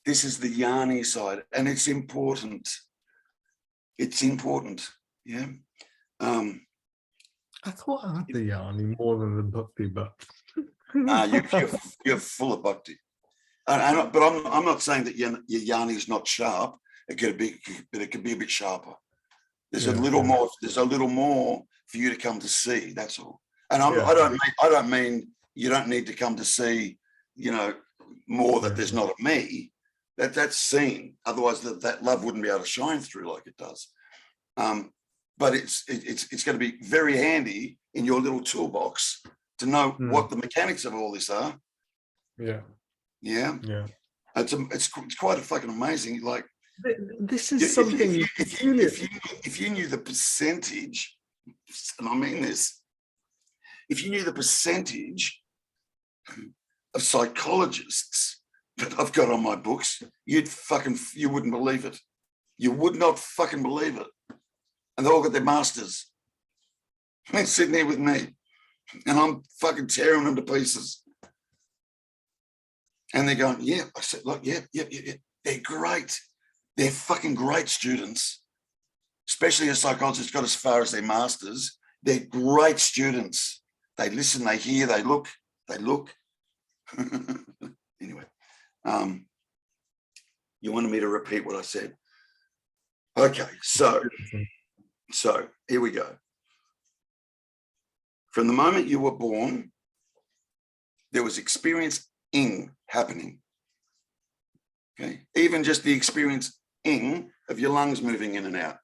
This is the Yanni side, and it's important. It's important, yeah. I thought I had the Yanni more than the Bhakti, but you're full of Bhakti. But I'm not saying that your Yanni is not sharp. It could be, but it could be a bit sharper. There's a little more. There's a little more for you to come to see. That's all. And I don't mean you don't need to come to see, you know, more that there's not a me. That's seen. Otherwise, that love wouldn't be able to shine through like it does. But it's going to be very handy in your little toolbox to know what the mechanics of all this are. Yeah. It's quite a fucking amazing. Like, this is something. If you knew the percentage, and I mean this, if you knew the percentage of psychologists that I've got on my books, you wouldn't believe it. You would not fucking believe it. And they all got their masters. They're sitting here with me, and I'm fucking tearing them to pieces. And they're going, yeah. I said, look, yeah. They're great. They're fucking great students, especially a psychologist got as far as their masters. They're great students. They listen, they hear, they look. Anyway, you wanted me to repeat what I said. Okay, so here we go. From the moment you were born, there was experiencing happening. Okay, even just the experiencing of your lungs moving in and out.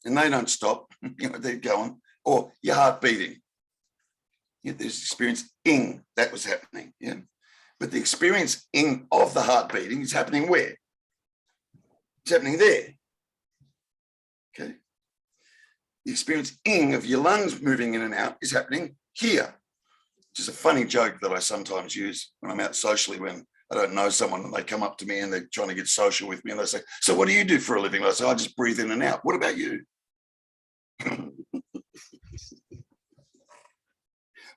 And they don't stop, you know, they're going, or your heart beating. Yeah, there's experiencing that was happening, yeah. But the experiencing of the heart beating is happening where? It's happening there. Okay. The experiencing of your lungs moving in and out is happening here. Which is a funny joke that I sometimes use when I'm out socially, when I don't know someone and they come up to me and they're trying to get social with me and they say, so what do you do for a living? I say, I just breathe in and out. What about you?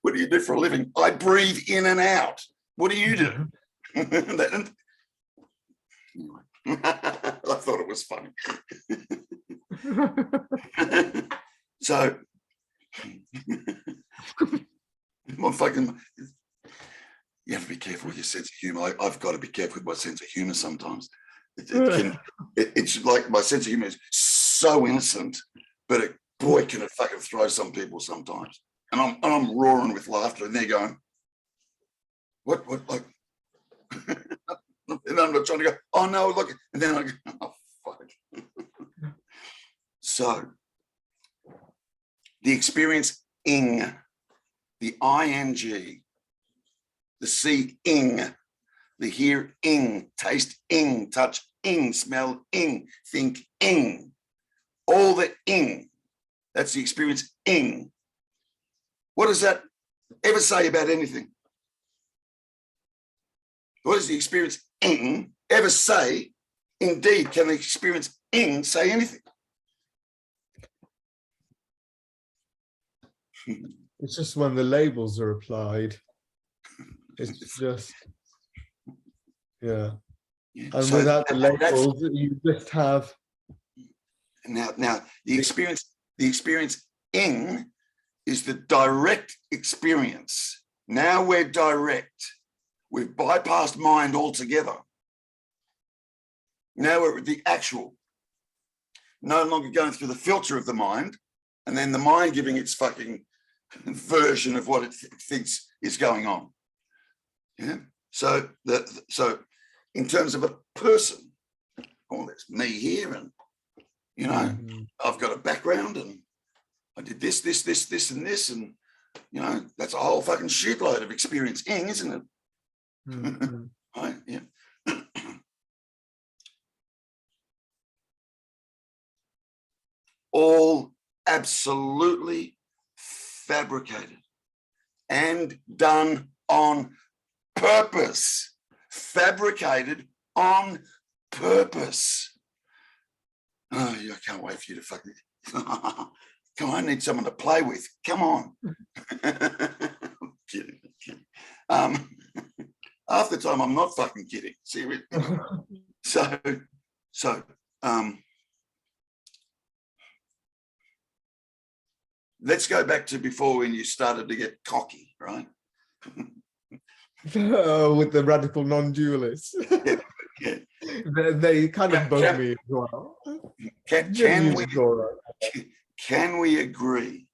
What do you do for a living? I breathe in and out. What do you do? Anyway, I thought it was funny. So, you have to be careful with your sense of humor. I've got to be careful with my sense of humor sometimes. It's like my sense of humor is so innocent, but boy, can it fucking throw some people sometimes. And I'm roaring with laughter, and they're going, what, like, and I'm not trying to go, oh no, look, and then I go, oh fuck. So, the experiencing, the ing, the seeing, the hearing, tasting, touching, smelling, thinking, all the ing. That's the experiencing. What does that ever say about anything? What does the experiencing ever say? Indeed, can the experiencing say anything? It's just when the labels are applied. It's just, yeah. And so without the labels, you just have. Now the experiencing is the direct experience. Now we're direct. We've bypassed mind altogether. Now we're at the actual. No longer going through the filter of the mind, and then the mind giving its fucking version of what it thinks is going on. Yeah. So in terms of a person, well, there's me here, and you know, I've got a background, and I did this, and this, and you know, that's a whole fucking shitload of experiencing, isn't it? Right? Yeah. All absolutely fabricated and done on purpose. Fabricated on purpose. Oh, I can't wait for you to fucking come on, I need someone to play with. Come on. I'm kidding. half the time I'm not fucking kidding. Seriously. So let's go back to before when you started to get cocky, right? With the radical non-dualists. Yeah. They kind of bug me as well. Can we agree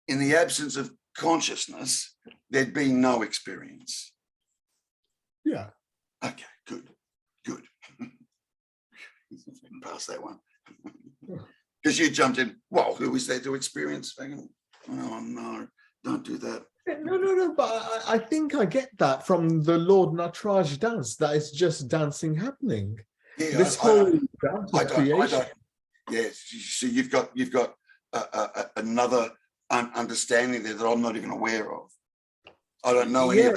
in the absence of consciousness, there'd be no experience? Yeah. Okay, good. Pass that one. Because you jumped in, well, who is there to experience? Oh, no, don't do that. No, but I think I get that from the Lord Nataraj dance, that it's just dancing happening. Yeah, This whole dance of creation. Yes, so you've got another understanding there that I'm not even aware of. I don't know any of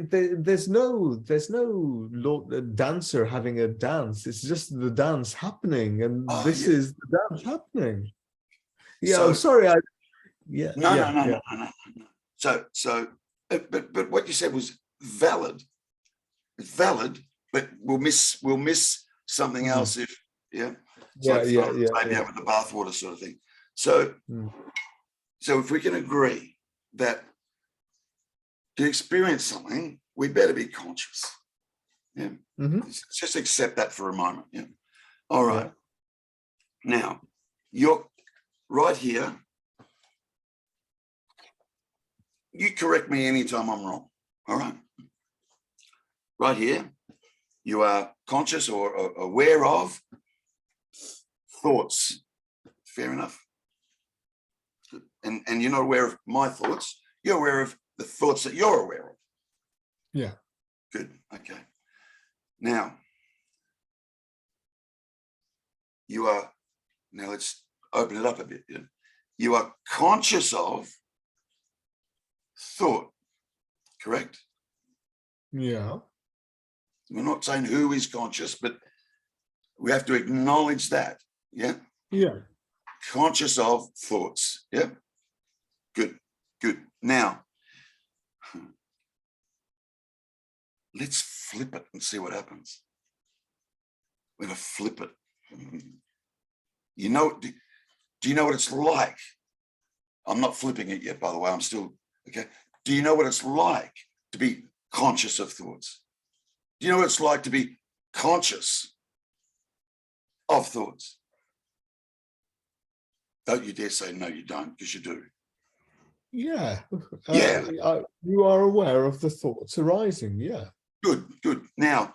that. There's no Lord dancer having a dance. It's just the dance happening, and this is the dance happening. Yeah, so, sorry. No. So, but what you said was valid. It's valid, but we'll miss something else if throwing the baby out with the bathwater sort of thing. So, so if we can agree that to experience something, we better be conscious. Yeah. Just accept that for a moment. Yeah. All right. Yeah. Now, you're right here. You correct me anytime I'm wrong. All right. Right here, you are conscious or aware of thoughts. Fair enough. And you're not aware of my thoughts. You're aware of the thoughts that you're aware of. Yeah. Good. Okay. Now let's open it up a bit. Yeah? You are conscious of thought, correct? Yeah. We're not saying who is conscious, but we have to acknowledge that. Yeah. Yeah. Conscious of thoughts. Yeah. Good. Now, let's flip it and see what happens. We're going to flip it. You know, do you know what it's like? I'm not flipping it yet, by the way. I'm still, okay. Do you know what it's like to be conscious of thoughts? Do you know what it's like to be conscious of thoughts? Don't you dare say no, you don't, because you do. Yeah. You are aware of the thoughts arising. Yeah. Good. Now,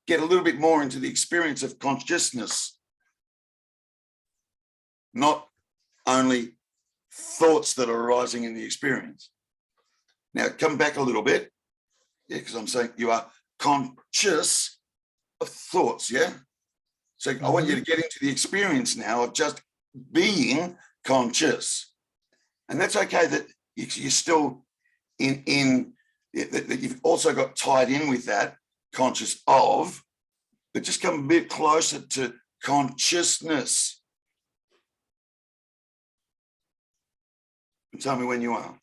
get a little bit more into the experience of consciousness, not only thoughts that are arising in the experience. Now, come back a little bit, because I'm saying you are conscious of thoughts, yeah? So I want you to get into the experience now of just being conscious. And that's okay that you're still that you've also got tied in with that conscious of, but just come a bit closer to consciousness. And tell me when you are.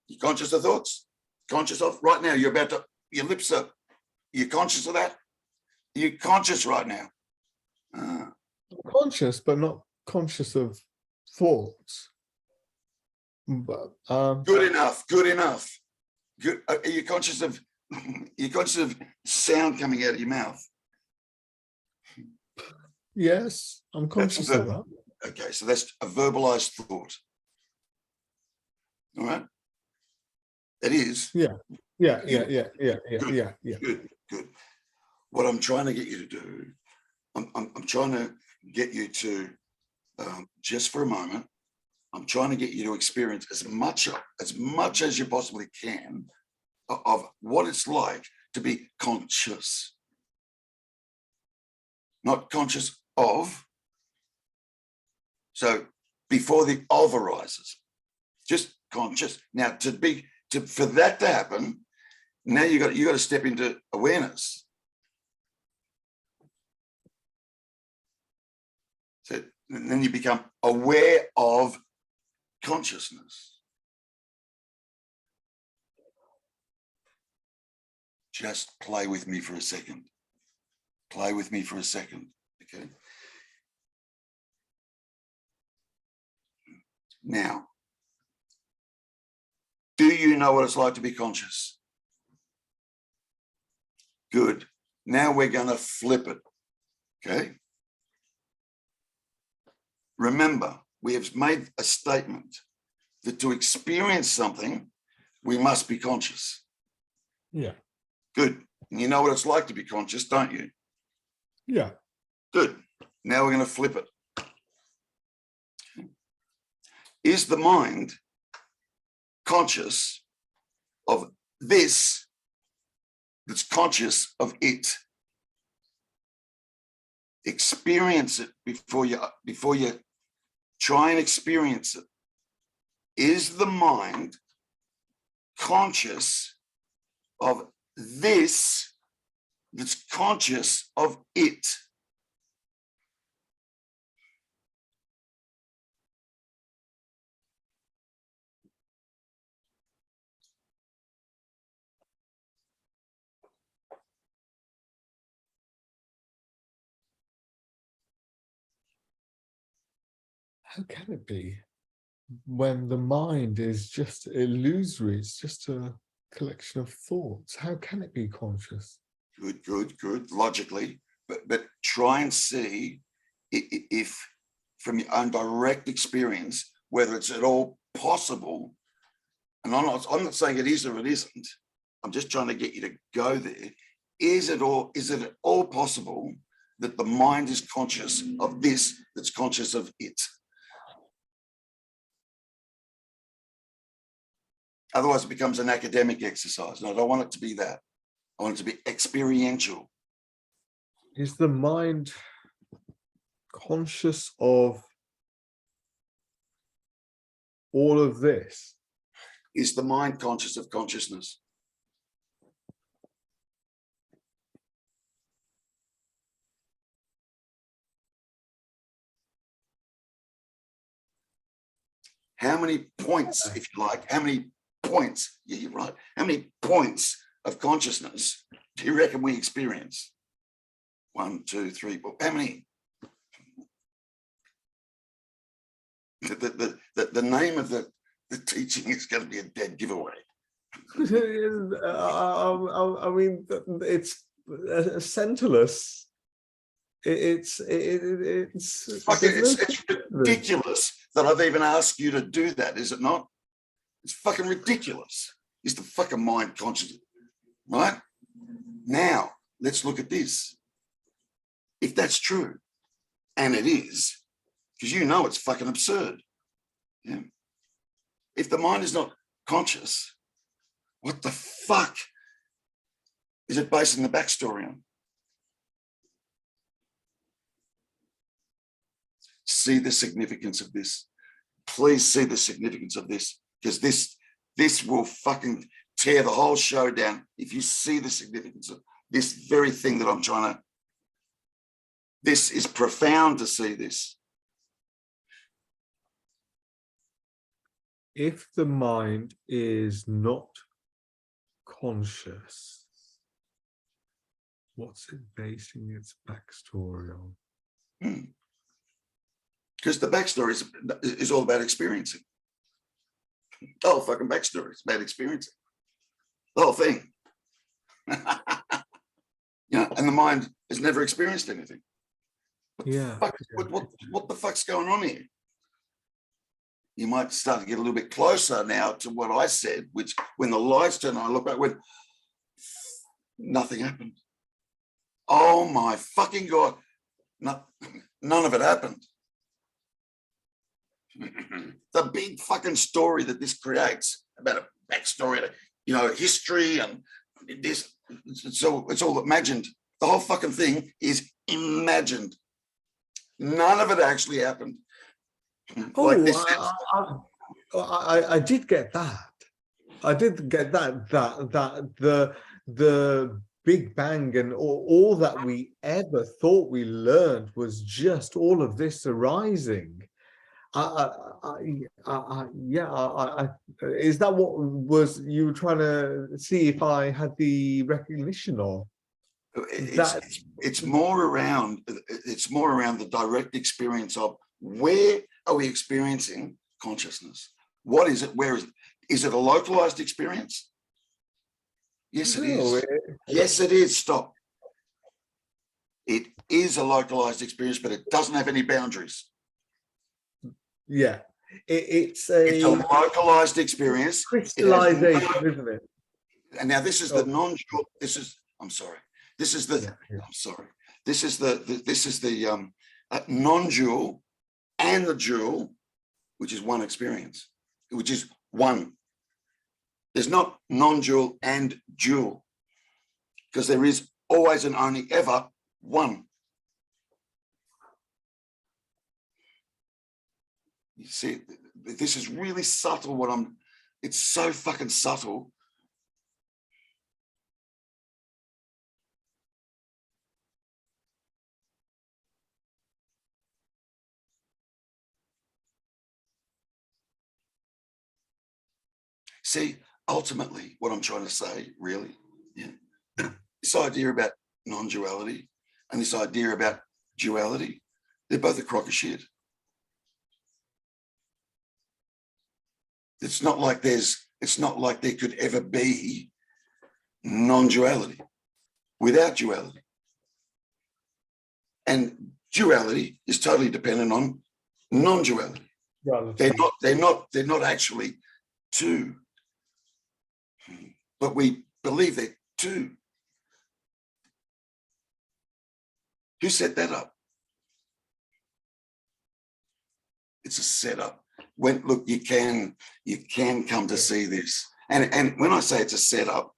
You conscious of thoughts? Conscious of right now? You're about to, your lips up. You're conscious of that? You're conscious right now. Conscious, but not conscious of thoughts. But good enough. Good. Are you conscious of sound coming out of your mouth? Yes, I'm conscious of that. Okay, so that's a verbalized thought. All right. It is. Yeah. Good. What I'm trying to get you to do, I'm trying to get you to, just for a moment, I'm trying to get you to experience as much as you possibly can of what it's like to be conscious. Not conscious of. So before the of arises, just conscious. Now for that to happen, now you got to step into awareness. And then you become aware of consciousness. Just play with me for a second. Play with me for a second, okay? Now, do you know what it's like to be conscious? Good. Now we're going to flip it, okay? Remember, we have made a statement that to experience something, we must be conscious. Yeah. Good. And you know what it's like to be conscious, don't you? Yeah. Good. Now we're going to flip it. Is the mind conscious of this that's conscious of it? Experience it before you try and experience it. Is the mind conscious of this that's conscious of it? How can it be when the mind is just illusory? It's just a collection of thoughts. How can it be conscious? Good. Logically, but try and see if from your own direct experience, whether it's at all possible. And I'm not saying it is or it isn't. I'm just trying to get you to go there. Is it at all possible that the mind is conscious of this that's conscious of it? Otherwise, it becomes an academic exercise. And I don't want it to be that. I want it to be experiential. Is the mind conscious of all of this? Is the mind conscious of consciousness? How many points, if you like, how many points, yeah, you're right, how many points of consciousness do you reckon we experience? 1, 2, 3, 4, how many? The name of the teaching is going to be a dead giveaway. I mean, it's centerless. It's ridiculous that I've even asked you to do that, is it not? It's fucking ridiculous. Is the fucking mind conscious, right? Now, let's look at this. If that's true, and it is, because you know it's fucking absurd. Yeah. If the mind is not conscious, what the fuck is it basing the backstory on? See the significance of this. Please see the significance of this, because this will fucking tear the whole show down if you see the significance of this very thing that I'm trying to. This is profound to see this. If the mind is not conscious, what's it basing its backstory on? Because the backstory is all about experiencing. The whole fucking backstory is about experiencing. The whole thing. You know, and the mind has never experienced anything. What the fuck's going on here? You might start to get a little bit closer now to what I said, which when the lights turned on, I look back, went, nothing happened. Oh my fucking God. No, none of it happened. The big fucking story that this creates about a backstory, you know, history and this, it's all imagined. The whole fucking thing is imagined. None of it actually happened. Like this. I did get that. I did get that the Big Bang and all that we ever thought we learned was just all of this arising. Is that what was you were trying to see if I had the recognition of? It's more around the direct experience of where are we experiencing consciousness? What is it? Where is it? Is it a localized experience? Yes, it is. Yes, it is. Stop. It is a localized experience, but it doesn't have any boundaries. Yeah, it's a localized experience. Crystallization, isn't it? And now this is the non-dual. I'm sorry. This is the. Yeah. I'm sorry. This is the non-dual and the dual, which is one experience, which is one. There's not non-dual and dual, because there is always and only ever one. You see, this is really subtle. It's so fucking subtle. See, ultimately, what I'm trying to say, really, this idea about non-duality and this idea about duality, they're both a crock of shit. It's not like there could ever be non-duality without duality. And duality is totally dependent on non-duality. They're not actually two, but we believe they're two. Who set that up? It's a setup. Look, you can come to see this, and when I say it's a setup,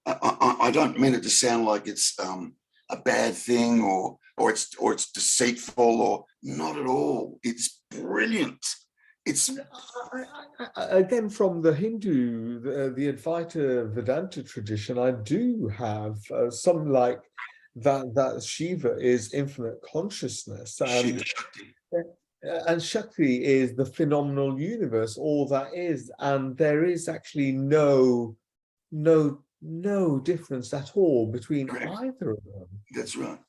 I don't mean it to sound like it's a bad thing or it's deceitful, or not at all. It's brilliant. It's again from the Hindu, the Advaita Vedanta tradition. I do have some like that Shiva is infinite consciousness, and Shakti is the phenomenal universe, all that is, and there is actually no difference at all between either of them. That's right.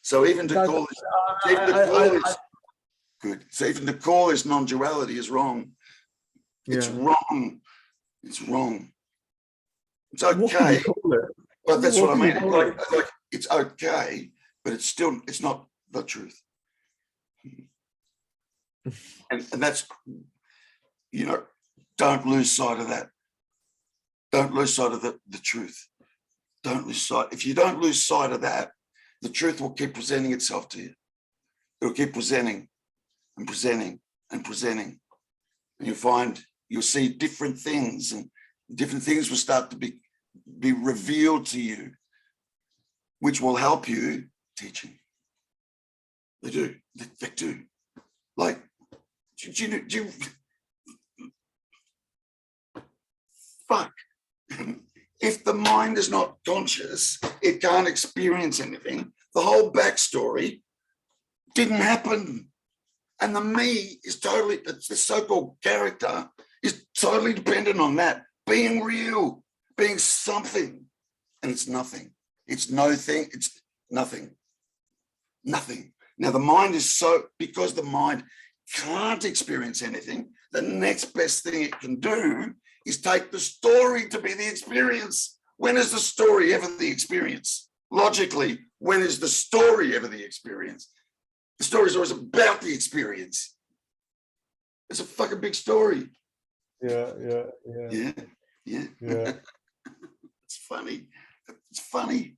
So even to call this, good. So even to call this non-duality is wrong. It's wrong. It's wrong. It's okay, but that's what I mean. Like it's okay, but it's not the truth. And that's, don't lose sight of that. Don't lose sight of the truth. Don't lose sight. If you don't lose sight of that, the truth will keep presenting itself to you. It'll keep presenting and presenting and presenting. And you'll see different things, and different things will start to be revealed to you, which will help you teaching. They do. They do. Like, fuck. If the mind is not conscious, it can't experience anything. The whole backstory didn't happen. And the me is the so-called character is totally dependent on that being real, being something. And it's nothing. It's no thing. It's nothing. Nothing. Now, the mind is because the mind can't experience anything, the next best thing it can do is take the story to be the experience. When is the story ever the experience? Logically, when is the story ever the experience? The story is always about the experience. It's a fucking big story. Yeah. It's funny. It's funny.